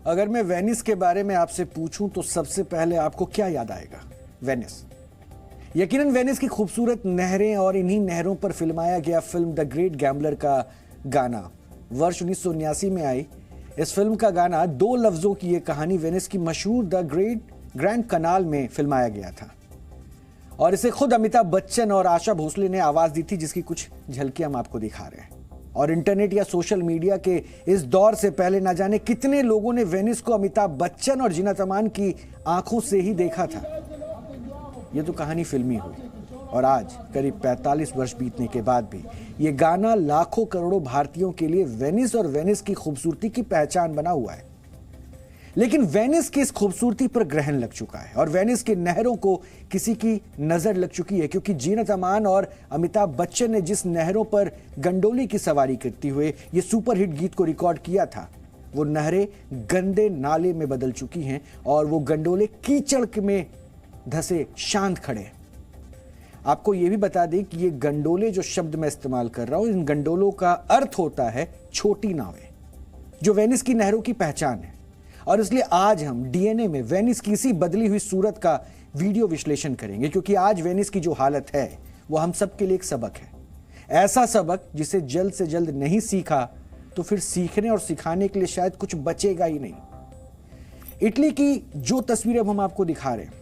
अगर मैं वेनिस के बारे में आपसे पूछूं तो सबसे पहले आपको क्या याद आएगा? वेनिस। यकीनन वेनिस की खूबसूरत नहरें और इन्हीं नहरों पर फिल्माया गया फिल्म द ग्रेट गैम्बलर का गाना। वर्ष 1979 में आई इस फिल्म का गाना, दो लफ्जों की यह कहानी वेनिस की मशहूर द ग्रैंड कनाल में फिल्माया गया था और इसे खुद अमिताभ बच्चन और आशा भोसले ने आवाज दी थी, जिसकी कुछ झलकियां हम आपको दिखा रहे हैं। और इंटरनेट या सोशल मीडिया के इस दौर से पहले ना जाने कितने लोगों ने वेनिस को अमिताभ बच्चन और जीनत अमान की आंखों से ही देखा था। यह तो कहानी फिल्मी हुई और आज करीब 45 वर्ष बीतने के बाद भी यह गाना लाखों करोड़ों भारतीयों के लिए वेनिस और वेनिस की खूबसूरती की पहचान बना हुआ है। लेकिन वेनिस की इस खूबसूरती पर ग्रहण लग चुका है और वेनिस की नहरों को किसी की नजर लग चुकी है, क्योंकि जीनत अमान और अमिताभ बच्चन ने जिस नहरों पर गंडोली की सवारी करते हुए ये सुपरहिट गीत को रिकॉर्ड किया था, वो नहरें गंदे नाले में बदल चुकी हैं और वो गंडोले कीचड़ में धसे शांत खड़े हैं। आपको यह भी बता दें कि ये गंडोले जो शब्द मैं इस्तेमाल कर रहा हूं, इन गंडोलों का अर्थ होता है छोटी नावें, जो वेनिस की नहरों की पहचान है। और इसलिए आज हम डीएनए में वेनिस की इसी बदली हुई सूरत का वीडियो विश्लेषण करेंगे, क्योंकि आज वेनिस की जो हालत है वो हम सबके लिए एक सबक है। ऐसा सबक जिसे जल्द से जल्द नहीं सीखा तो फिर सीखने और सिखाने के लिए शायद कुछ बचेगा ही नहीं। इटली की जो तस्वीरें हम आपको दिखा रहे हैं,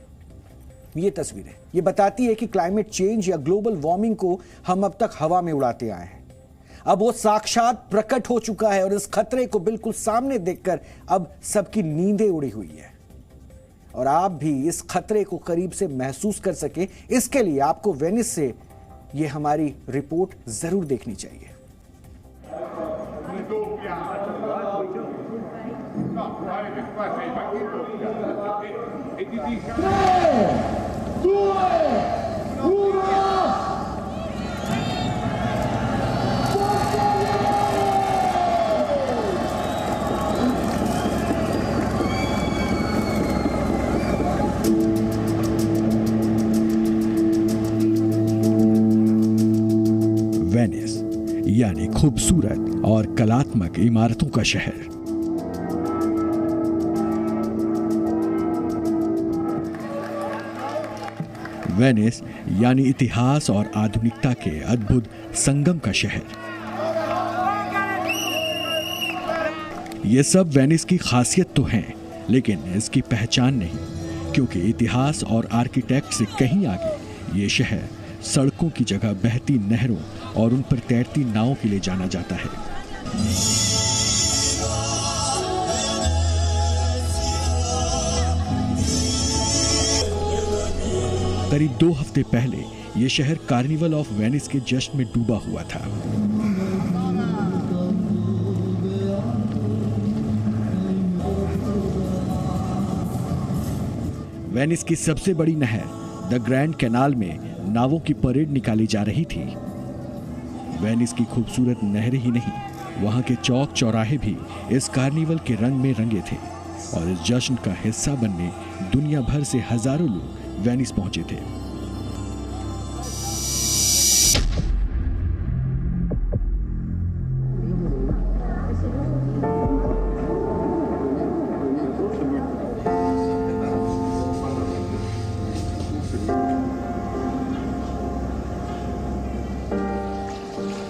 ये तस्वीरें ये बताती है कि क्लाइमेट चेंज या ग्लोबल वार्मिंग को हम अब तक हवा में उड़ाते आए हैं। अब वो साक्षात प्रकट हो चुका है और इस खतरे को बिल्कुल सामने देखकर अब सबकी नींदें उड़ी हुई है। और आप भी इस खतरे को करीब से महसूस कर सके, इसके लिए आपको वेनिस से ये हमारी रिपोर्ट जरूर देखनी चाहिए। वेनिस यानी खूबसूरत और कलात्मक इमारतों का शहर। वेनिस यानी इतिहास और आधुनिकता के अद्भुत संगम का शहर। ये सब वेनिस की खासियत तो हैं, लेकिन इसकी पहचान नहीं, क्योंकि इतिहास और आर्किटेक्ट से कहीं आगे ये शहर सड़कों की जगह बहती नहरों और उन पर तैरती नावों के लिए जाना जाता है। करीब 2 हफ्ते पहले यह शहर कार्निवल ऑफ वेनिस के जश्न में डूबा हुआ था। वेनिस की सबसे बड़ी नहर द ग्रैंड कैनाल में नावों की परेड निकाली जा रही थी। वेनिस की खूबसूरत नहरें ही नहीं, वहां के चौक चौराहे भी इस कार्निवल के रंग में रंगे थे और इस जश्न का हिस्सा बनने दुनिया भर से हजारों लोग वेनिस पहुंचे थे।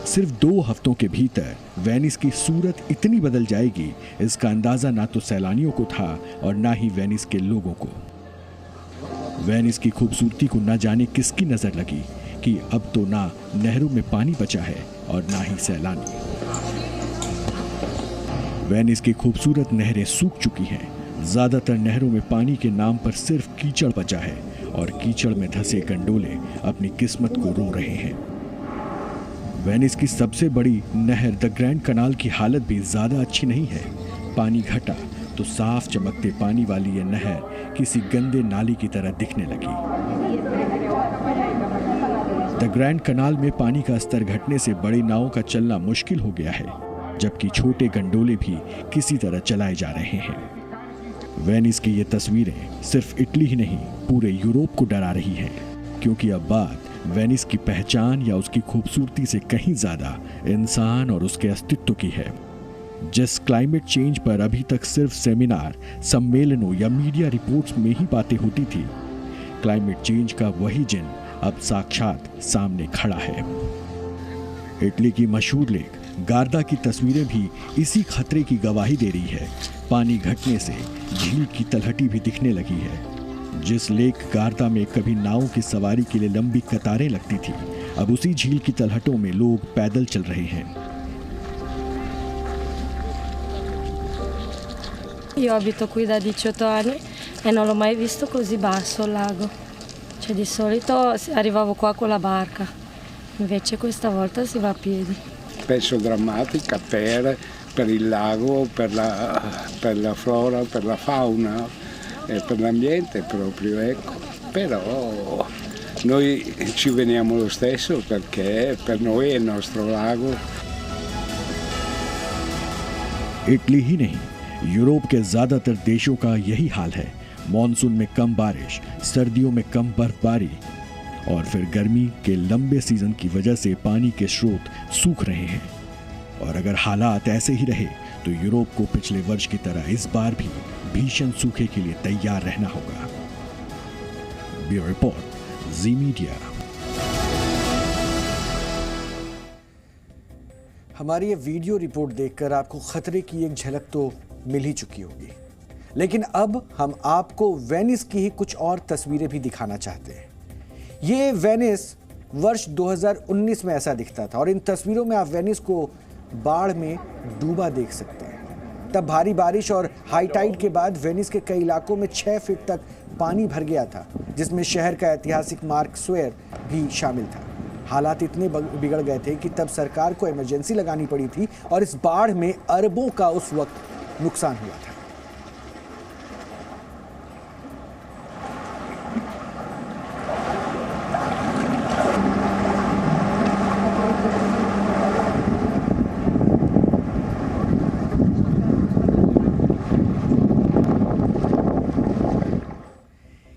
सिर्फ 2 हफ्तों के भीतर वेनिस की सूरत इतनी बदल जाएगी, इसका अंदाजा ना तो सैलानियों को था और ना ही वेनिस के लोगों को। वेनिस की खूबसूरती को ना जाने किसकी नजर लगी कि अब तो ना नहरों में पानी बचा है और ना ही सैलानी। वेनिस की खूबसूरत नहरें सूख चुकी हैं। ज्यादातर नहरों में पानी के नाम पर सिर्फ कीचड़ बचा है और कीचड़ में धंसे गंडोले अपनी किस्मत को रो रहे हैं। वेनिस की सबसे बड़ी नहर द ग्रैंड कनाल की हालत भी ज्यादा अच्छी नहीं है। पानी घटा तो साफ चमकते पानी वाली यह नहर किसी गंदे नाली की तरह दिखने लगी। द ग्रैंड कनाल में पानी का स्तर घटने से बड़ी नावों का चलना मुश्किल हो गया है, जबकि छोटे गंडोले भी किसी तरह चलाए जा रहे हैं। वेनिस की ये तस्वीरें सिर्फ इटली ही नहीं, पूरे यूरोप को डरा रही हैं, क्योंकि अब बात वेनिस की पहचान या उसकी खूबसूरती से कहीं ज्यादा इंसान और उसके अस्तित्व की है। जिस क्लाइमेट चेंज पर अभी तक सिर्फ सेमिनार, सम्मेलनों या मीडिया रिपोर्ट्स में ही बातें होती थी, क्लाइमेट चेंज का वही जिन अब साक्षात सामने खड़ा है। इटली की मशहूर लेक गार्दा की तस्वीरें भी इसी खतरे की गवाही दे रही है। पानी घटने से झील की तलहटी भी दिखने लगी है। जिस लेक गार्दा में कभी नावों की सवारी के लिए लंबी कतारें लगती थी, अब उसी झील की तलहटों में लोग पैदल चल रहे हैं। Io abito qui da 18 anni e non l'ho mai visto così basso il lago. Cioè di solito arrivavo qua con la barca, invece questa volta si va a piedi. Penso drammatica per il lago, per la flora, per la fauna e per l'ambiente proprio, ecco. Però noi ci veniamo lo stesso perché per noi è il nostro lago. Italy ही नहीं, Europe के ज्यादातर देशों का यही हाल है। Monsoon में कम बारिश, सर्दियों में कम बर्फबारी और फिर गर्मी के लंबे सीजन की वजह से पानी के स्रोत सूख रहे हैं। और अगर हालात ऐसे ही रहे तो यूरोप को पिछले वर्ष की तरह इस बार भी भीषण सूखे के लिए तैयार रहना होगा। ब्यूरो रिपोर्ट, जी मीडिया। हमारी ये वीडियो रिपोर्ट देखकर आपको खतरे की एक झलक तो मिल ही चुकी होगी, लेकिन अब हम आपको वेनिस की ही कुछ और तस्वीरें भी दिखाना चाहते हैं। ये वेनिस वर्ष 2019 में ऐसा दिखता था और इन तस्वीरों में आप वेनिस को बाढ़ में डूबा देख सकते हैं। तब भारी बारिश और हाई टाइड के बाद वेनिस के कई इलाकों में 6 फीट तक पानी भर गया था, जिसमें शहर का ऐतिहासिक मार्क स्क्वायर भी शामिल था। हालात इतने बिगड़ गए थे कि तब सरकार को इमरजेंसी लगानी पड़ी थी और इस बाढ़ में अरबों का उस वक्त नुकसान हुआ था।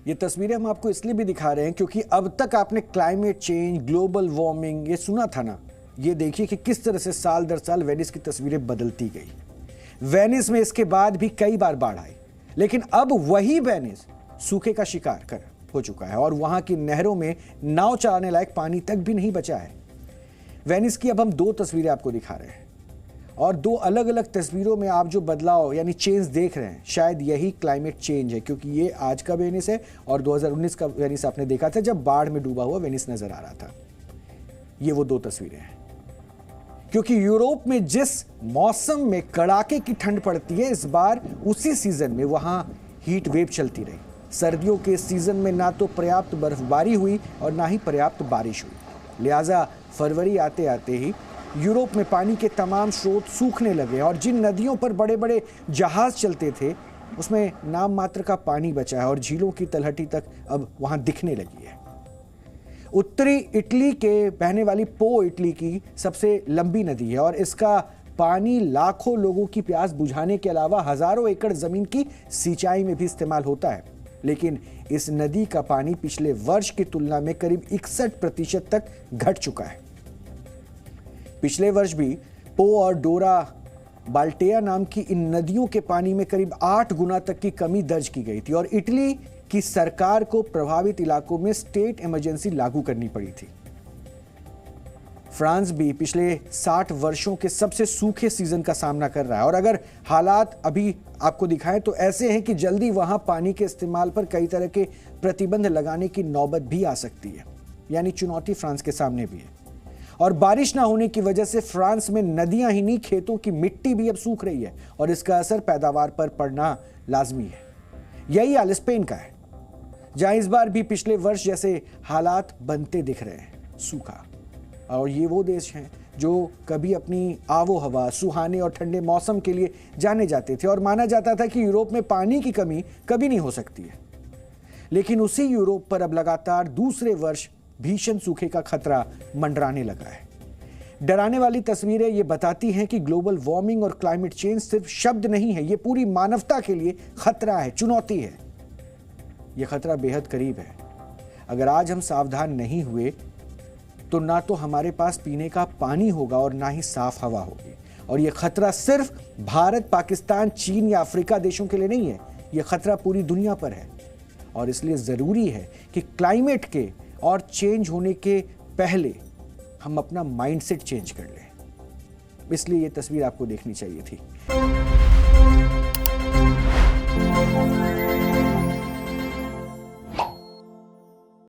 ये तस्वीरें हम आपको इसलिए भी दिखा रहे हैं क्योंकि अब तक आपने क्लाइमेट चेंज, ग्लोबल वार्मिंग ये सुना था ना। ये देखिए कि किस तरह से साल दर साल वेनिस की तस्वीरें बदलती गई। वेनिस में इसके बाद भी कई बार बाढ़ आई, लेकिन अब वही वेनिस सूखे का शिकार हो चुका है और वहां की नहरों में नाव चलाने लायक पानी तक भी नहीं बचा है। वेनिस की अब हम 2 तस्वीरें आपको दिखा रहे हैं और 2 अलग अलग तस्वीरों में आप जो बदलाव यानी चेंज देख रहे हैं, शायद यही क्लाइमेट चेंज है, क्योंकि ये आज का वेनिस है और 2019 का वेनिस आपने देखा था जब बाढ़ में डूबा हुआ वेनिस नजर आ रहा था। ये वो 2 तस्वीरें हैं। क्योंकि यूरोप में जिस मौसम में कड़ाके की ठंड पड़ती है, इस बार उसी सीजन में वहां हीट वेव चलती रही। सर्दियों के सीजन में ना तो पर्याप्त बर्फबारी हुई और ना ही पर्याप्त बारिश हुई, लिहाजा फरवरी आते आते ही यूरोप में पानी के तमाम स्रोत सूखने लगे और जिन नदियों पर बड़े बड़े जहाज चलते थे उसमें नाम मात्र का पानी बचा है और झीलों की तलहटी तक अब वहां दिखने लगी है। उत्तरी इटली के बहने वाली पो इटली की सबसे लंबी नदी है और इसका पानी लाखों लोगों की प्यास बुझाने के अलावा हजारों एकड़ जमीन की सिंचाई में भी इस्तेमाल होता है। लेकिन इस नदी का पानी पिछले वर्ष की तुलना में करीब 61% तक घट चुका है। पिछले वर्ष भी पो और डोरा बाल्टेया नाम की इन नदियों के पानी में करीब 8 गुना तक की कमी दर्ज की गई थी और इटली की सरकार को प्रभावित इलाकों में स्टेट इमरजेंसी लागू करनी पड़ी थी। फ्रांस भी पिछले 60 वर्षों के सबसे सूखे सीजन का सामना कर रहा है और अगर हालात अभी आपको दिखाएं तो ऐसे हैं कि जल्दी वहां पानी के इस्तेमाल पर कई तरह के प्रतिबंध लगाने की नौबत भी आ सकती है, यानी चुनौती फ्रांस के सामने भी है। और बारिश ना होने की वजह से फ्रांस में नदियां ही नहीं, खेतों की मिट्टी भी अब सूख रही है और इसका असर पैदावार पर पड़ना लाजमी है। यही हाल स्पेन का है, जहां इस बार भी पिछले वर्ष जैसे हालात बनते दिख रहे हैं, सूखा। और ये वो देश हैं जो कभी अपनी आबो हवा, सुहाने और ठंडे मौसम के लिए जाने जाते थे और माना जाता था कि यूरोप में पानी की कमी कभी नहीं हो सकती है। लेकिन उसी यूरोप पर अब लगातार दूसरे वर्ष भीषण सूखे का खतरा मंडराने लगा है। डराने वाली तस्वीरें ये बताती हैं कि ग्लोबल वार्मिंग और क्लाइमेट चेंज सिर्फ शब्द नहीं है, ये पूरी मानवता के लिए खतरा है, चुनौती है। यह खतरा बेहद करीब है। अगर आज हम सावधान नहीं हुए तो ना तो हमारे पास पीने का पानी होगा और ना ही साफ हवा होगी और ये खतरा सिर्फ भारत, पाकिस्तान, चीन या अफ्रीका देशों के लिए नहीं है, ये खतरा पूरी दुनिया पर है। और इसलिए ज़रूरी है कि क्लाइमेट के और चेंज होने के पहले हम अपना माइंडसेट चेंज कर लें। इसलिए ये तस्वीर आपको देखनी चाहिए थी।